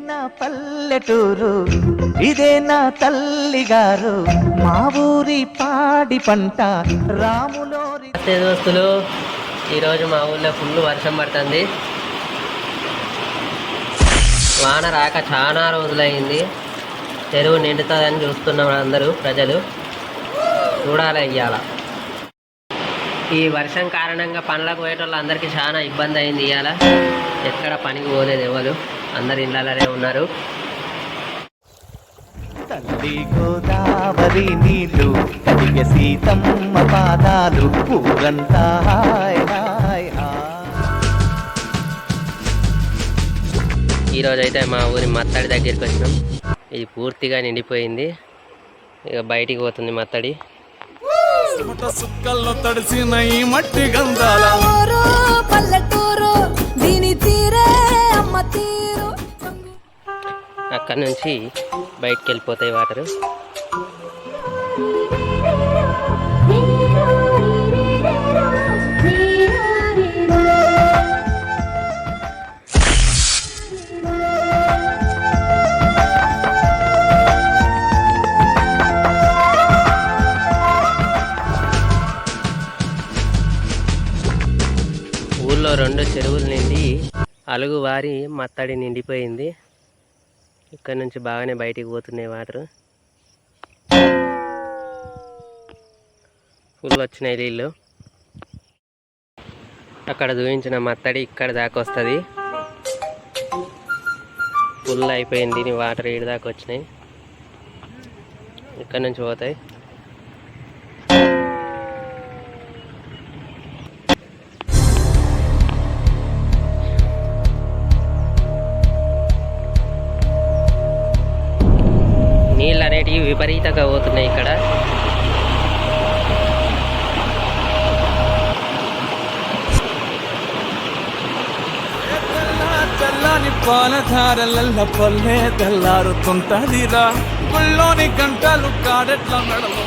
నా పల్లెటూరు, ఇదే నా తల్లిగారు, మా ఊరి పాడి పంట రాములోరి. దోస్తులు, ఈరోజు మా ఊళ్ళో ఫుల్ వర్షం పడుతుంది. వాన రాక చాలా రోజులైంది. చెరువు నిండుతుందని చూస్తున్నాం అందరూ ప్రజలు. చూడాలి ఇయ్యాల. ఈ వర్షం కారణంగా పనులకు పోయేటోళ్ళు అందరికీ చాలా ఇబ్బంది అయింది. ఇవాళ ఎక్కడ పనికి పోలేదు ఎవరు, అందరు ఇళ్ళలోనే ఉన్నారు. తల్లి గోదావరి నీళ్ళు కలిగే సీతమ్మ పాదాలు ఊరంతా హాయ్ హాయ్ హాయ్. ఈరోజు అయితే మా ఊరి మత్తడి దగ్గరికి వచ్చినాం. ఇది పూర్తిగా నిండిపోయింది. ఇక బయటికి పోతుంది మత్తడి. సుక్కల్లో తడిసిన ఈ మట్టి గంధాల పల్లెటూరు దీని తీరే అమ్మ తీరు. అక్కడ నుంచి బయటికి వెళ్ళిపోతాయి వాటరు. ఊళ్ళో 2 చెరువులు నిండి అలుగు వారి మత్తడి నిండిపోయింది. ఇక్కడ నుంచి బాగానే బయటికి పోతున్నాయి వాటర్. ఫుల్ వచ్చినాయి నీళ్ళు. అక్కడ చూపించిన మత్తడి ఇక్కడ దాకా వస్తుంది. ఫుల్ అయిపోయింది వాటర్. ఈడ దాకా వచ్చినాయి. ఇక్కడ నుంచి పోతాయి. నీళ్ళు అనేటివి విపరీతంగా పోతున్నాయి ఇక్కడ. చల్లని పాలధారల పల్లె తెల్లారుతుంటదిరా. గుళ్ళోని గంటలు కాడెట్ల మెడలో